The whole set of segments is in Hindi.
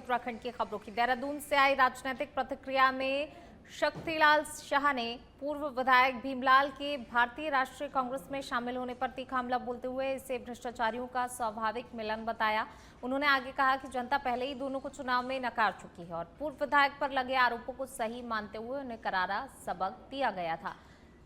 उत्तराखंड की खबरों की। देहरादून से आई राजनीतिक प्रतिक्रिया में शक्तिलाल शाह ने पूर्व विधायक भीमलाल के भारतीय राष्ट्रीय कांग्रेस में शामिल होने पर तीखा हमला बोलते हुए इसे भ्रष्टाचारियों का स्वाभाविक मिलन बताया। उन्होंने आगे कहा कि जनता पहले ही दोनों को चुनाव में नकार चुकी है और पूर्व विधायक पर लगे आरोपों को सही मानते हुए उन्हें करारा सबक दिया गया था।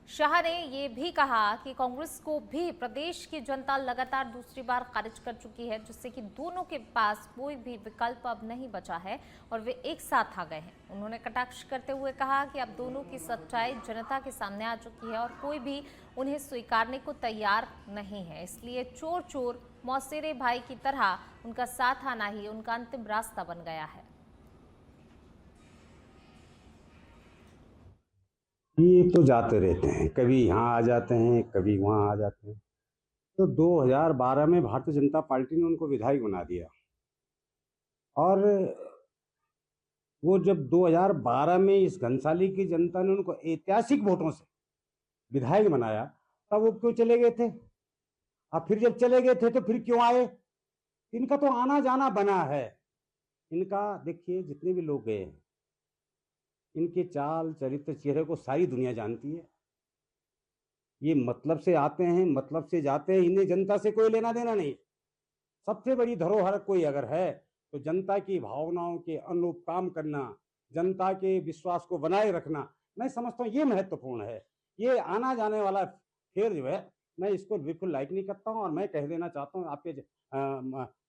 शाह ने ये भी कहा कि कांग्रेस को भी प्रदेश की जनता लगातार दूसरी बार खारिज कर चुकी है, जिससे कि दोनों के पास कोई भी विकल्प अब नहीं बचा है और वे एक साथ आ गए हैं। उन्होंने कटाक्ष करते हुए कहा कि अब दोनों की सच्चाई जनता के सामने आ चुकी है और कोई भी उन्हें स्वीकारने को तैयार नहीं है, इसलिए चोर चोर मौसेरे भाई की तरह उनका साथ आना ही उनका अंतिम रास्ता बन गया है। ये तो जाते रहते हैं, कभी यहाँ आ जाते हैं, कभी वहाँ आ जाते हैं। तो 2012 में भारतीय जनता पार्टी ने उनको विधायक बना दिया और वो जब 2012 में इस घनसाली की जनता ने उनको ऐतिहासिक वोटों से विधायक बनाया, तब वो क्यों चले गए थे? अब फिर जब चले गए थे तो फिर क्यों आए? इनका तो आना जाना बना है। इनका देखिए, जितने भी लोग गए हैं, इनके चाल चरित्र चेहरे को सारी दुनिया जानती है। ये मतलब से आते हैं, मतलब से जाते हैं, इन्हें जनता से कोई लेना देना नहीं। सबसे बड़ी धरोहर कोई अगर है तो जनता की भावनाओं के अनुरूप काम करना, जनता के विश्वास को बनाए रखना, मैं समझता हूँ ये महत्वपूर्ण है। ये आना जाने वाला फेर जो है, मैं इसको बिल्कुल लाइक नहीं करता हूँ और मैं कह देना चाहता हूँ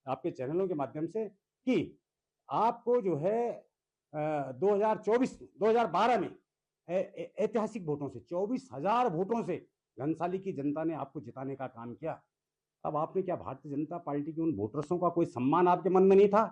आपके चैनलों के माध्यम से कि आपको जो है 2012 में ऐतिहासिक वोटों से 24,000 वोटों से घनसाली की जनता ने आपको जिताने का काम किया। अब आपने क्या भारतीय जनता पार्टी के उन वोटर्सों का कोई सम्मान आपके मन में नहीं था?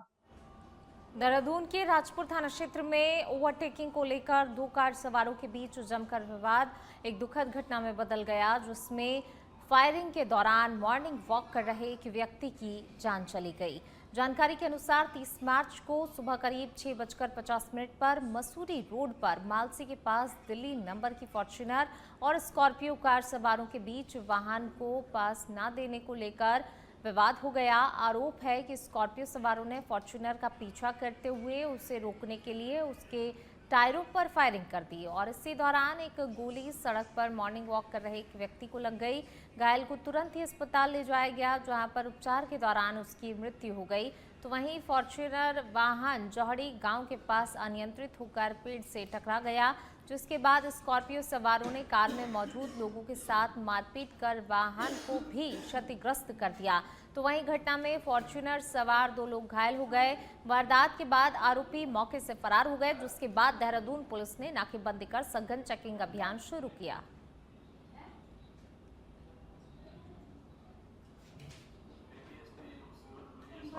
देहरादून के राजपुर थाना क्षेत्र में ओवरटेकिंग को लेकर दो कार सवारों के बीच जमकर विवाद एक दुखद घटना में बदल गया, जिसमें फायरिंग के दौरान मॉर्निंग वॉक कर रहे एक व्यक्ति की जान चली गई। जानकारी के अनुसार 30 मार्च को सुबह करीब 6:50 पर मसूरी रोड पर मालसी के पास दिल्ली नंबर की फॉर्च्यूनर और स्कॉर्पियो कार सवारों के बीच वाहन को पास न देने को लेकर विवाद हो गया। आरोप है कि स्कॉर्पियो सवारों ने फॉर्च्यूनर का पीछा करते हुए उसे रोकने के लिए उसके टायरों पर फायरिंग कर दी और इसी दौरान एक गोली सड़क पर मॉर्निंग वॉक कर रहे एक व्यक्ति को लग गई। घायल को तुरंत ही अस्पताल ले जाया गया, जहां पर उपचार के दौरान उसकी मृत्यु हो गई। तो वहीं फॉर्च्यूनर वाहन जौहड़ी गांव के पास अनियंत्रित होकर पेड़ से टकरा गया, जिसके बाद स्कॉर्पियो सवारों ने कार में मौजूद लोगों के साथ मारपीट कर वाहन को भी क्षतिग्रस्त कर दिया। तो वहीं घटना में फॉर्च्यूनर सवार 2 लोग घायल हो गए। वारदात के बाद आरोपी मौके से फरार हो गए, जिसके बाद देहरादून पुलिस ने नाकेबंदी कर सघन चेकिंग अभियान शुरू किया।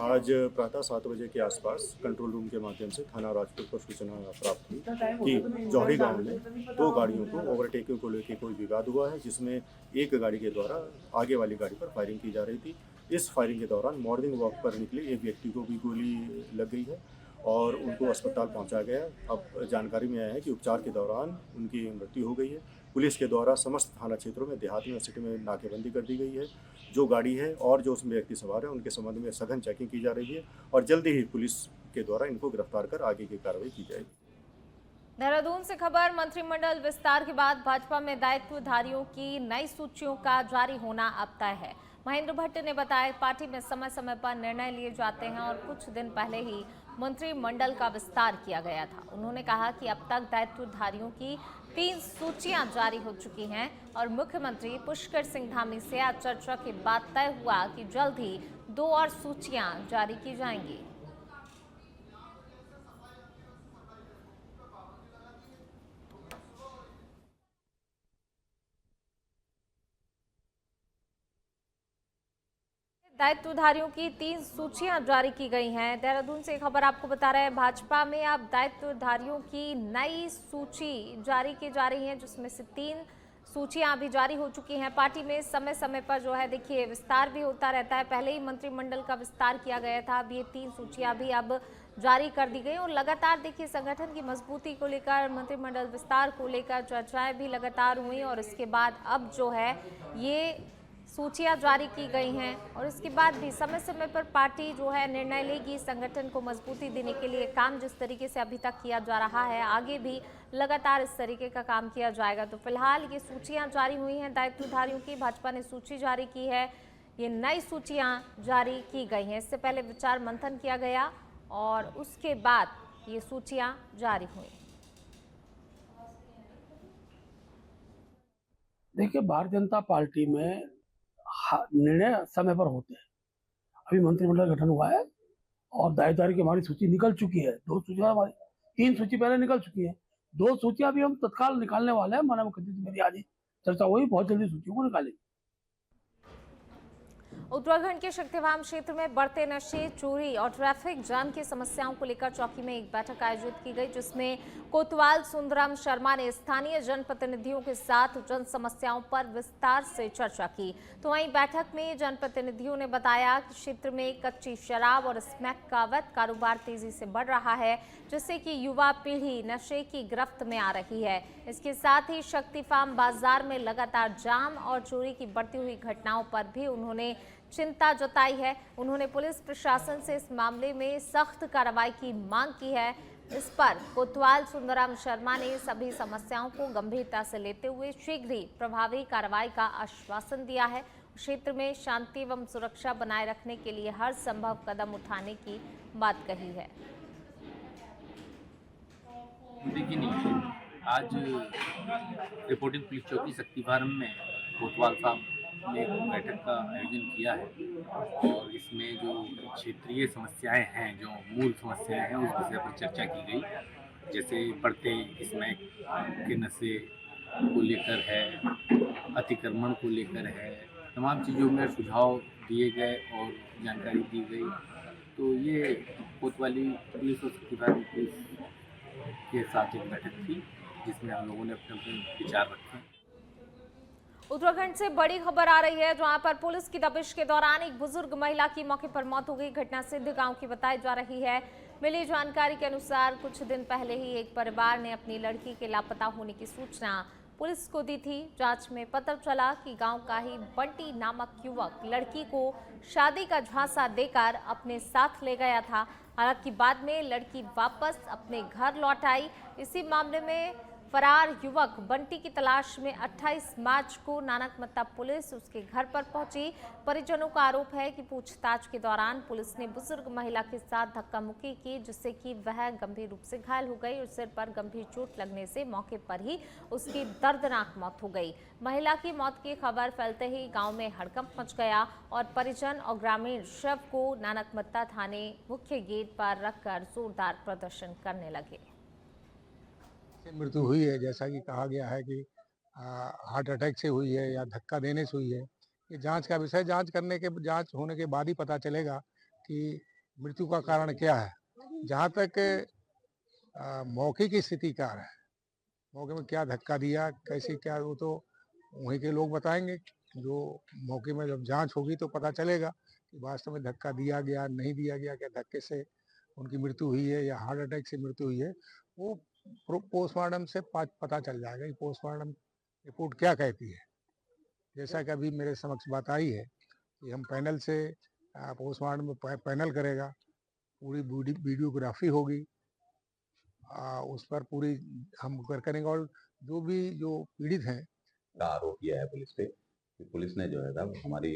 आज प्रातः 7 बजे के आसपास कंट्रोल रूम के माध्यम से थाना राजपुर पर सूचना प्राप्त हुई कि जौहरी गांव में 2 गाड़ियों को ओवरटेकिंग को लेकर कोई विवाद हुआ है, जिसमें एक गाड़ी के द्वारा आगे वाली गाड़ी पर फायरिंग की जा रही थी। इस फायरिंग के दौरान मॉर्निंग वॉक पर निकले एक व्यक्ति को भी गोली लग गई है और उनको अस्पताल पहुंचा गया। अब जानकारी में आया है कि उपचार के दौरान उनकी मृत्यु हो गई है। पुलिस के द्वारा समस्त थाना क्षेत्रों में, देहात में और सिटी में नाकेबंदी कर दी गई है। जो गाड़ी है और जो उसमें व्यक्ति सवार है उनके संबंध में सघन चेकिंग की जा रही है और जल्दी ही पुलिस के द्वारा इनको गिरफ्तार कर आगे की कार्रवाई की जाएगी। देहरादून से खबर, मंत्रिमंडल विस्तार के बाद भाजपा में दायित्वधारियों की नई सूचियों का जारी होना अब तय है। महेंद्र भट्ट ने बताया पार्टी में समय समय पर निर्णय लिए जाते हैं और कुछ दिन पहले ही मंत्रिमंडल का विस्तार किया गया था। उन्होंने कहा कि अब तक दायित्वधारियों की 3 सूचियां जारी हो चुकी हैं और मुख्यमंत्री पुष्कर सिंह धामी से आज चर्चा के बाद तय हुआ कि जल्द ही 2 और सूचियां जारी की जाएंगी। दायित्वधारियों की 3 सूचियां जारी की गई हैं। देहरादून से खबर आपको बता रहे हैं, भाजपा में अब दायित्वधारियों की नई सूची जारी की जा रही है, जिसमें से 3 सूचियां अभी जारी हो चुकी हैं। पार्टी में समय समय पर जो है देखिए विस्तार भी होता रहता है। पहले ही मंत्रिमंडल का विस्तार किया गया था, अब ये 3 सूचियां भी अब जारी कर दी गई और लगातार देखिए संगठन की मजबूती को लेकर, मंत्रिमंडल विस्तार को लेकर चर्चाएं भी लगातार हुई और इसके बाद अब जो है ये सूचियां जारी की गई हैं और इसके बाद भी समय समय पर पार्टी जो है निर्णय लेगी संगठन को मजबूती देने के लिए। काम जिस तरीके से अभी तक किया जा रहा है आगे भी लगातार इस तरीके का काम किया जाएगा। तो फिलहाल ये सूचियां जारी हुई हैं दायित्वधारियों की, भाजपा ने सूची जारी की है, ये नई सूचियां जारी की गई हैं। इससे पहले विचार मंथन किया गया और उसके बाद ये सूचियां जारी हुई। देखिए, भारतीय जनता पार्टी में निर्णय समय पर होते हैं। अभी मंत्रिमंडल गठन हुआ है और दायित्वधारी की हमारी सूची निकल चुकी है। 2 सूचियां हमारी, 3 सूची पहले निकल चुकी है, 2 सूचियां अभी हम तत्काल निकालने वाले हैं। माननीय मुख्यमंत्री से मेरी आज ही चर्चा हुई, बहुत जल्दी सूचियों को निकालेंगे। उत्तराखंड के शक्तिधाम क्षेत्र में बढ़ते नशे, चोरी और ट्रैफिक जाम की समस्याओं को लेकर चौकी में एक बैठक आयोजित की गई, जिसमें कोतवाल सुंदरम शर्मा ने स्थानीय जनप्रतिनिधियों के साथ जन समस्याओं पर विस्तार से चर्चा की। तो वहीं बैठक में जनप्रतिनिधियों ने बताया कि क्षेत्र में कच्ची शराब और स्मैक का अवैध कारोबार तेजी से बढ़ रहा है, जिससे कि युवा पीढ़ी नशे की गिरफ्त में आ रही है। इसके साथ ही शक्ति फार्म बाजार में लगातार जाम और चोरी की बढ़ती हुई घटनाओं पर भी उन्होंने चिंता जताई है। उन्होंने पुलिस प्रशासन से इस मामले में सख्त कार्रवाई की मांग की है। इस पर कोतवाल सुंदरम शर्मा ने सभी समस्याओं को गंभीरता से लेते हुए शीघ्र ही प्रभावी कार्रवाई का आश्वासन दिया है। क्षेत्र में शांति एवं सुरक्षा बनाए रखने के लिए हर संभव कदम उठाने की बात कही है। देखिए नहीं, आज रिपोर्टिंग पुलिस चौकी शक्ति फार्म में कोतवाल साहब ने एक बैठक का आयोजन किया है और इसमें जो क्षेत्रीय समस्याएं हैं, जो मूल समस्याएं हैं, उस विषय पर चर्चा की गई। जैसे बढ़ते स्मैक के नशे को लेकर है, अतिक्रमण को लेकर है, तमाम चीज़ों में सुझाव दिए गए और जानकारी दी गई। तो ये कोतवाली पुलिस और शक्ति फार्म पुलिस के साथ एक बैठक थी, जिसमें हम लोगों ने अपने अपने विचार रखे। उत्तराखंड से बड़ी खबर आ रही है, जहां पर पुलिस की दबिश के दौरान एक बुजुर्ग महिला की मौके पर मौत हो गई। घटना सिद्ध गांव की बताई जा रही है। मिली जानकारी के अनुसार कुछ दिन पहले ही एक परिवार ने अपनी लड़की के लापता होने की सूचना पुलिस को दी थी। जांच में पता चला कि गांव का ही बंटी नामक युवक लड़की को शादी का झांसा देकर अपने साथ ले गया था। हालांकि बाद में लड़की वापस अपने घर लौट आई। इसी मामले में फरार युवक बंटी की तलाश में 28 मार्च को नानकमत्ता पुलिस उसके घर पर पहुंची। परिजनों का आरोप है कि पूछताछ के दौरान पुलिस ने बुजुर्ग महिला के साथ धक्का मुक्की की, जिससे कि वह गंभीर रूप से घायल हो गई और सिर पर गंभीर चोट लगने से मौके पर ही उसकी दर्दनाक मौत हो गई। महिला की मौत की खबर फैलते ही गांव में हड़कंप मच गया और परिजन और ग्रामीण शव को नानकमत्ता थाने मुख्य गेट पर रखकर जोरदार प्रदर्शन करने लगे। मृत्यु हुई है, जैसा कि कहा गया है कि हार्ट अटैक से हुई है या धक्का देने से हुई है। ये जांच का विषय, जांच होने के बाद ही पता चलेगा कि मृत्यु का कारण क्या है। जहां तक मौके की स्थिति क्या है, मौके में क्या धक्का दिया, कैसे क्या, वो तो वहीं के लोग बताएंगे। जो मौके में जब जांच होगी तो पता चलेगा कि वास्तव में धक्का दिया गया, नहीं दिया गया, क्या धक्के से उनकी मृत्यु हुई है या हार्ट अटैक से मृत्यु हुई है। वो पोस्टमार्टम से पता चल जाएगा कि पोस्टमार्टम रिपोर्ट क्या कहती है। जैसा कि अभी मेरे समक्ष बात आई है कि हम पैनल से पोस्टमार्टम में पैनल करेगा, पूरी वीडियोग्राफी होगी, उस पर पूरी हम करेंगे। और जो पीड़ित हैं का आरोप किया है पुलिस पे कि पुलिस ने जो है ना हमारी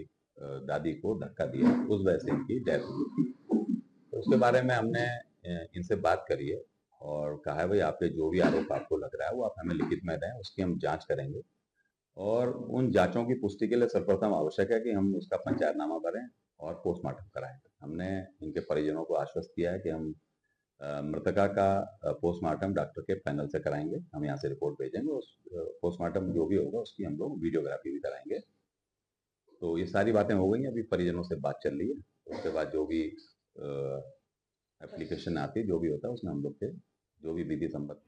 दादी को धक्का दिया, उस वजह से इनकी डेथ हुई थी। तो उसके बारे में हमने इनसे बात करी है और कहा है भाई आप पे जो भी आरोप आपको लग रहा है वो आप हमें लिखित में दें, उसकी हम जांच करेंगे। और उन जांचों की पुष्टि के लिए सर्वप्रथम आवश्यक है कि हम उसका पंचायतनामा करें और पोस्टमार्टम कराएं। हमने इनके परिजनों को आश्वस्त किया है कि हम मृतका का पोस्टमार्टम डॉक्टर के पैनल से कराएंगे। हम यहाँ से रिपोर्ट भेजेंगे, उस पोस्टमार्टम जो भी होगा उसकी हम लोग वीडियोग्राफी भी कराएंगे। तो ये सारी बातें हो गई हैं, अभी परिजनों से बात चल रही है। उसके बाद जो भी एप्लीकेशन आती है, जो भी होता है उसमें हम लोग के जो भी विधि संबद्ध।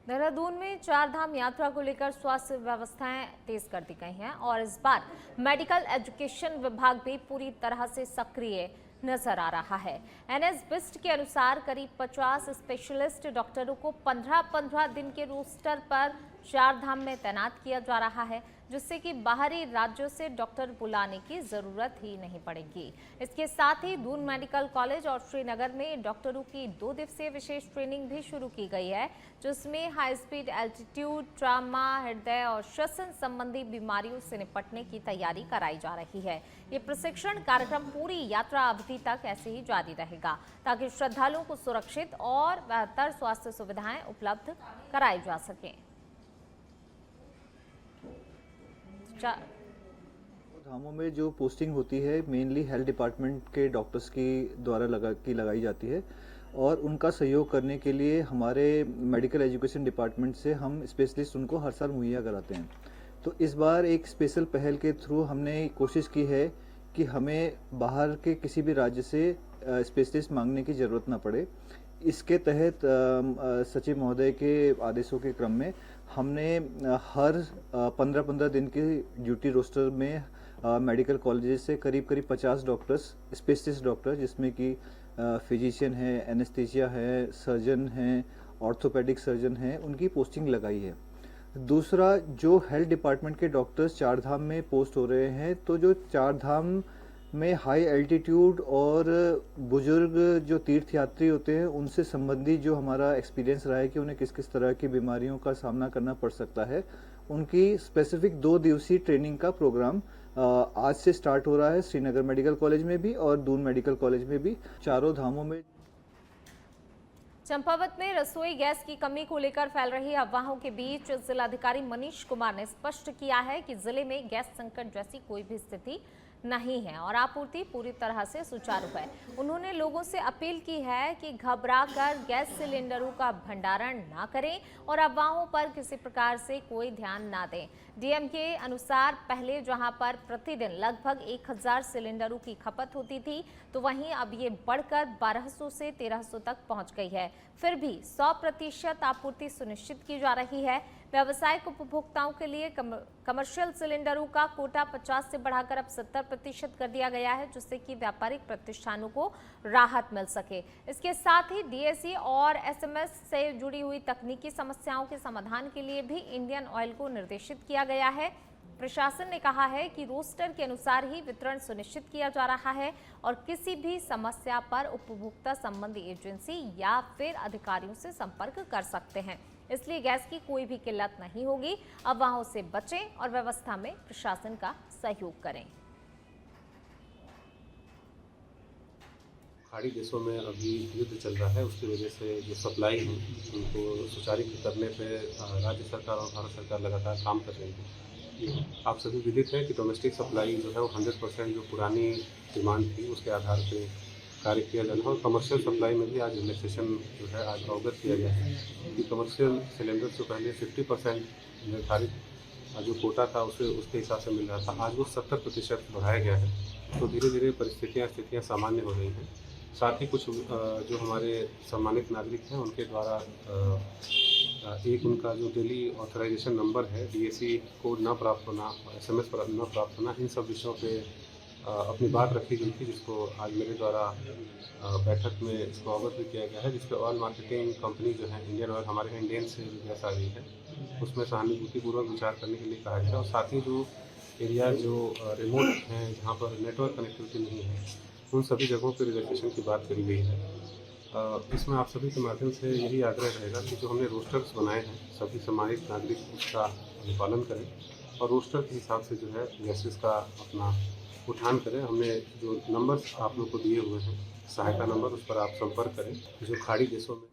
देहरादून में 4 धाम यात्रा को लेकर स्वास्थ्य व्यवस्थाएं तेज कर दी गई हैं और इस बार मेडिकल एजुकेशन विभाग भी पूरी तरह से सक्रिय नजर आ रहा है। NSBIST के अनुसार करीब 50 स्पेशलिस्ट डॉक्टरों को 15-15 दिन के रोस्टर पर 4 धाम में तैनात किया जा रहा है। जिससे कि बाहरी राज्यों से डॉक्टर बुलाने की जरूरत ही नहीं पड़ेगी। इसके साथ ही दून मेडिकल कॉलेज और श्रीनगर में डॉक्टरों की 2 दिवसीय विशेष ट्रेनिंग भी शुरू की गई है, जिसमें हाई स्पीड एल्टीट्यूड ट्रामा, हृदय और श्वसन संबंधी बीमारियों से निपटने की तैयारी कराई जा रही है। ये प्रशिक्षण कार्यक्रम पूरी यात्रा अवधि तक ऐसे ही जारी रहेगा, ताकि श्रद्धालुओं को सुरक्षित और बेहतर स्वास्थ्य सुविधाएं उपलब्ध कराई जा सकें। धामों में जो पोस्टिंग होती है मेनली हेल्थ डिपार्टमेंट के डॉक्टर्स की द्वारा लगाई जाती है, और उनका सहयोग करने के लिए हमारे मेडिकल एजुकेशन डिपार्टमेंट से हम स्पेशलिस्ट उनको हर साल मुहैया कराते हैं। तो इस बार एक स्पेशल पहल के थ्रू हमने कोशिश की है कि हमें बाहर के किसी भी राज्य से स्पेशलिस्ट मांगने की ज़रूरत ना पड़े। इसके तहत सचिव महोदय के आदेशों के क्रम में हमने हर 15-15 दिन के ड्यूटी रोस्टर में मेडिकल कॉलेजेस से करीब 50 डॉक्टर्स, स्पेशलिस्ट डॉक्टर, जिसमें कि फिजिशियन है, एनेस्थीसिया है, सर्जन हैं, ऑर्थोपेडिक सर्जन हैं, उनकी पोस्टिंग लगाई है। दूसरा, जो हेल्थ डिपार्टमेंट के डॉक्टर्स 4 धाम में पोस्ट हो रहे हैं, तो जो 4 धाम में हाई एल्टीट्यूड और बुजुर्ग जो तीर्थयात्री होते हैं, उनसे संबंधित जो हमारा एक्सपीरियंस रहा है कि उन्हें किस किस तरह की बीमारियों का सामना करना पड़ सकता है, उनकी स्पेसिफिक 2 दिवसीय ट्रेनिंग का प्रोग्राम आज से स्टार्ट हो रहा है श्रीनगर मेडिकल कॉलेज में भी और दून मेडिकल कॉलेज में भी। चारों धामों में चंपावत में रसोई गैस की कमी को लेकर फैल रही अफवाहों के बीच जिलाधिकारी मनीष कुमार ने स्पष्ट किया है कि जिले में गैस संकट जैसी कोई भी स्थिति नहीं है और आपूर्ति पूरी तरह से सुचारू है। उन्होंने लोगों से अपील की है कि घबराकर गैस सिलेंडरों का भंडारण ना करें और अफवाहों पर किसी प्रकार से कोई ध्यान ना दें। डीएम के अनुसार पहले जहां पर प्रतिदिन लगभग 1000 सिलेंडरों की खपत होती थी, तो वहीं अब ये बढ़कर 1200 से 1300 तक पहुंच गई है। फिर भी 100% आपूर्ति सुनिश्चित की जा रही है। व्यावसायिक उपभोक्ताओं के लिए कमर्शियल सिलेंडरों का कोटा 50 से बढ़ाकर अब 70% कर दिया गया है, जिससे कि व्यापारिक प्रतिष्ठानों को राहत मिल सके। इसके साथ ही डीएसी और एसएमएस से जुड़ी हुई तकनीकी समस्याओं के समाधान के लिए भी इंडियन ऑयल को निर्देशित किया गया है। प्रशासन ने कहा है कि रोस्टर के अनुसार ही वितरण सुनिश्चित किया जा रहा है और किसी भी समस्या पर उपभोक्ता संबंधी एजेंसी या फिर अधिकारियों से संपर्क कर सकते हैं। इसलिए गैस की कोई भी किल्लत नहीं होगी। अफवाहों से बचें और व्यवस्था में प्रशासन का सहयोग करें। खाड़ी देशों में अभी युद्ध चल रहा है, उसकी वजह से जो सप्लाई है उनको सुचारू करने पे राज्य सरकार और भारत सरकार लगातार काम कर रही है। आप सभी विदित हैं कि डोमेस्टिक सप्लाई जो है वो 100% जो पुरानी डिमांड थी उसके आधार पे कार्य किया जाना, और कमर्शियल सप्लाई में भी आज रिलैक्सेशन जो है आज अवगत किया गया है कि कमर्शियल सिलेंडर से पहले 50% निर्धारित जो कोटा था उसके हिसाब से मिल रहा था, आज वो 70% बढ़ाया गया है। तो धीरे धीरे स्थितियाँ सामान्य हो रही हैं। साथ ही कुछ जो हमारे सम्मानित नागरिक हैं उनके द्वारा एक उनका जो डेली ऑथराइजेशन नंबर है, डीएसी कोड न प्राप्त होना, एसएमएस न प्राप्त होना, इन सब विषयों पे अपनी बात रखी गई थी, जिसको आज मेरे द्वारा बैठक में इसको अवगत भी किया गया है, जिसपे ऑयल मार्केटिंग कंपनी जो है इंडियन ऑयल, हमारे इंडियन से जो गैस आ रही है उसमें सहानुभूतिपूर्वक विचार करने के लिए कहा गया। और साथ ही जो एरिया जो रिमोट हैं जहाँ पर नेटवर्क कनेक्टिविटी नहीं है, उन सभी जगहों पर रिलैक्सेशन की बात करी गई है। इसमें आप सभी के माध्यम से यही आग्रह रहेगा कि जो हमने रोस्टर्स बनाए हैं सभी सम्मानित नागरिक उसका पालन करें और रोस्टर के हिसाब से जो है गैसेस का अपना उठान करें। हमने जो नंबर्स आप लोग को दिए हुए हैं, सहायता नंबर, उस पर आप संपर्क करें। जो खाड़ी देशों में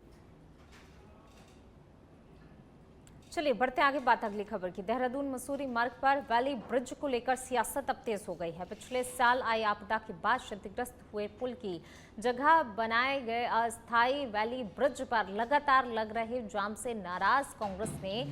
चलिए बढ़ते आगे बात अगली खबर की। देहरादून मसूरी मार्ग पर वैली ब्रिज को लेकर सियासत अब तेज हो गई है। पिछले साल आई आपदा के बाद क्षतिग्रस्त हुए पुल की जगह बनाए गए अस्थायी वैली ब्रिज पर लगातार लग रहे जाम से नाराज कांग्रेस ने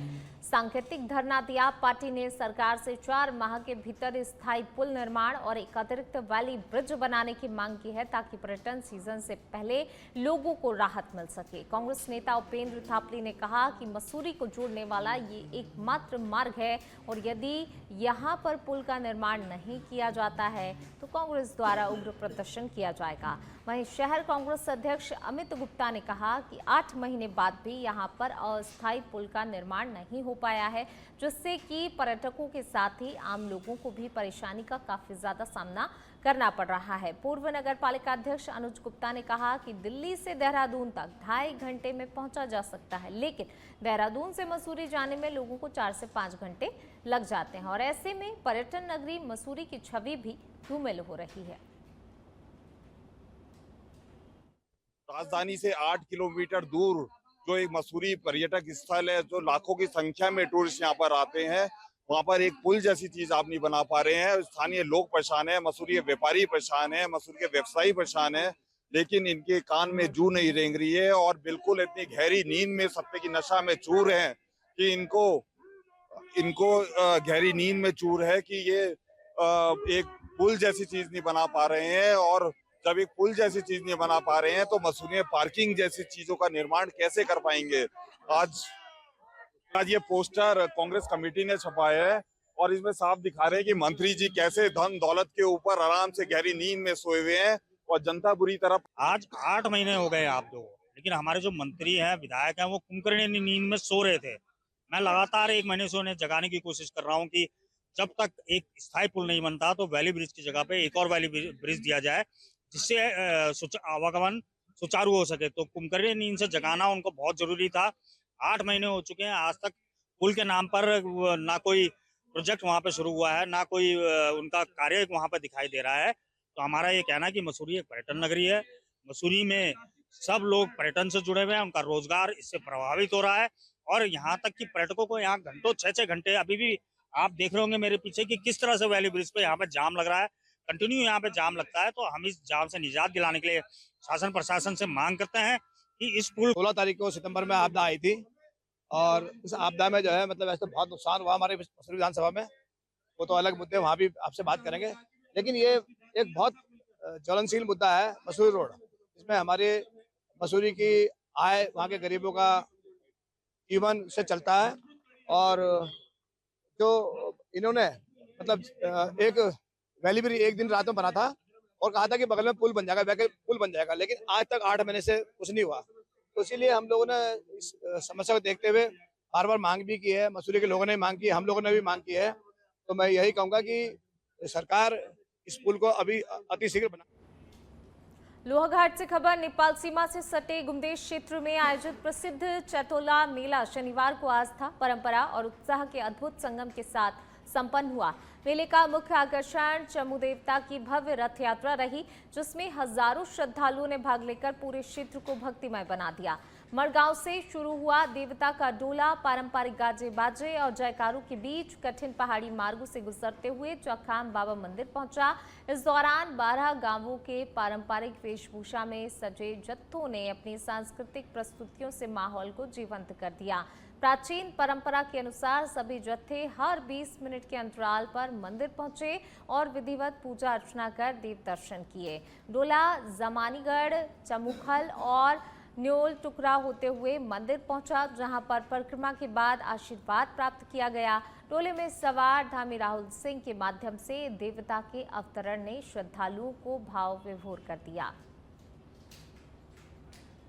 सांकेतिक धरना दिया। पार्टी ने सरकार से 4 माह के भीतर स्थायी पुल निर्माण और एक अतिरिक्त वैली ब्रिज बनाने की मांग की है, ताकि पर्यटन सीजन से पहले लोगों को राहत मिल सके। कांग्रेस नेता उपेंद्र थापली ने कहा कि मसूरी को जोड़ने वाला ये एकमात्र मार्ग है और यदि यहाँ पर पुल का निर्माण नहीं किया जाता है तो कांग्रेस द्वारा उग्र प्रदर्शन किया जाएगा। वहीं शहर कांग्रेस अध्यक्ष अमित गुप्ता ने कहा कि 8 महीने बाद भी यहाँ पर अस्थायी पुल का निर्माण नहीं हो पाया है, जिससे कि पर्यटकों के साथ ही आम लोगों को भी परेशानी का काफी ज्यादा सामना करना पड़ रहा है। पूर्व नगर पालिका अध्यक्ष अनुज गुप्ता ने कहा कि दिल्ली से देहरादून तक 2.5 घंटे में पहुंचा जा सकता है, लेकिन देहरादून से मसूरी जाने में लोगों को 4 से 5 घंटे लग जाते हैं और ऐसे में पर्यटन नगरी मसूरी की छवि भी धूमिल हो रही है। राजधानी से 8 किलोमीटर दूर जो एक मसूरी पर्यटक स्थल है, जो लाखों की संख्या में टूरिस्ट यहाँ पर आते हैं, वहाँ पर एक पुल जैसी चीज आप नहीं बना पा रहे हैं। स्थानीय लोग परेशान है, मसूरी के व्यापारी परेशान है, मसूरी के व्यवसायी परेशान है, लेकिन इनके कान में जू नहीं रेंग रही है और बिल्कुल इतनी गहरी नींद में, सत्ते की नशा में चूर हैं कि इनको गहरी नींद में चूर है कि ये एक पुल जैसी चीज नहीं बना पा रहे हैं। और जब एक पुल जैसी चीज नहीं बना पा रहे हैं तो मसूरी में पार्किंग जैसी चीजों का निर्माण कैसे कर पाएंगे। आज ये पोस्टर कांग्रेस कमेटी ने छपाया है और इसमें साफ दिखा रहे हैं कि मंत्री जी कैसे धन दौलत के ऊपर आराम से गहरी नींद में सोए हुए हैं और जनता बुरी तरह। आज 8 महीने हो गए आप लोगों को, लेकिन हमारे जो मंत्री हैं, विधायक हैं, वो कुंभकर्ण नींद में सो रहे थे। मैं लगातार 1 महीने से उन्हें जगाने की कोशिश कर रहा हूँ कि जब तक एक स्थायी पुल नहीं बनता तो वैली ब्रिज की जगह पे एक और वैली ब्रिज दिया जाए, जिससे आवागमन सुचारू हो सके। तो कुंभकर्ण नींद से जगाना उनको बहुत जरूरी था। 8 महीने हो चुके हैं, आज तक पुल के नाम पर ना कोई प्रोजेक्ट वहाँ पे शुरू हुआ है, ना कोई उनका कार्य वहाँ पे दिखाई दे रहा है। तो हमारा ये कहना है कि मसूरी एक पर्यटन नगरी है। मसूरी में सब लोग पर्यटन से जुड़े हुए हैं, उनका रोजगार इससे प्रभावित हो रहा है और यहाँ तक कि पर्यटकों को यहाँ घंटों 6-6 घंटे, अभी भी आप देख रहे होंगे मेरे पीछे कि किस तरह से वैली ब्रिज पे यहाँ पे जाम लग रहा है, कंटिन्यू यहाँ पे जाम लगता है। तो हम इस जाम से निजात दिलाने के लिए शासन प्रशासन से मांग करते हैं कि इस पुल 16 तारीख को सितंबर में आपदा आई थी और इस आपदा में जो है मतलब ऐसे बहुत नुकसान हुआ हमारे मसूरी विधानसभा में। वो तो अलग मुद्दे, वहाँ भी आपसे बात करेंगे, लेकिन ये एक बहुत ज्वलनशील मुद्दा है मसूरी रोड, जिसमें हमारे मसूरी की आय, वहाँ के गरीबों का जीवन से चलता है। और जो इन्होंने मतलब एक वैली ब्रिज एक दिन रात में बना था और कहा था कि बगल में पुल बन जाएगा, पुल बन जाएगा, लेकिन आज तक 8 महीने से कुछ नहीं हुआ। तो इसीलिए हम लोगों ने इस समस्या को देखते हुए बार बार मांग भी की है, मसूरी के लोगों ने मांग की है, हम लोगों ने भी मांग की है। तो मैं यही कहूँगा कि सरकार इस पुल को अभी अतिशीघ्र बना। लोहाघाट से खबर, नेपाल सीमा से सटे गुमदेश क्षेत्र में आयोजित प्रसिद्ध चटोला मेला शनिवार को आस्था, परंपरा और उत्साह के अद्भुत संगम के साथ संपन्न हुआ। मेले का मुख्य आकर्षण चमू देवता की भव्य रथ यात्रा रही, जिसमें हजारों श्रद्धालुओं ने भाग लेकर पूरे क्षेत्र को भक्तिमय बना दिया। मड़गांव से शुरू हुआ देवता का डोला पारंपरिक गाजे बाजे और जयकारों के बीच कठिन पहाड़ी मार्गों से गुजरते हुए चौखाम बाबा मंदिर पहुंचा। इस दौरान 12 गांवों के पारंपरिक वेशभूषा में सजे जत्थों ने अपनी सांस्कृतिक प्रस्तुतियों से माहौल को जीवंत कर दिया। प्राचीन परंपरा के अनुसार सभी जत्थे हर 20 मिनट के अंतराल पर मंदिर पहुंचे और विधिवत पूजा अर्चना कर देव दर्शन किए। डोला जमानीगढ़, चमुखल और न्योल टुकड़ा होते हुए मंदिर पहुंचा, जहां पर परिक्रमा के बाद आशीर्वाद प्राप्त किया गया। डोले में सवार धामी राहुल सिंह के माध्यम से देवता के अवतरण ने श्रद्धालुओं को भाव विभोर कर दिया।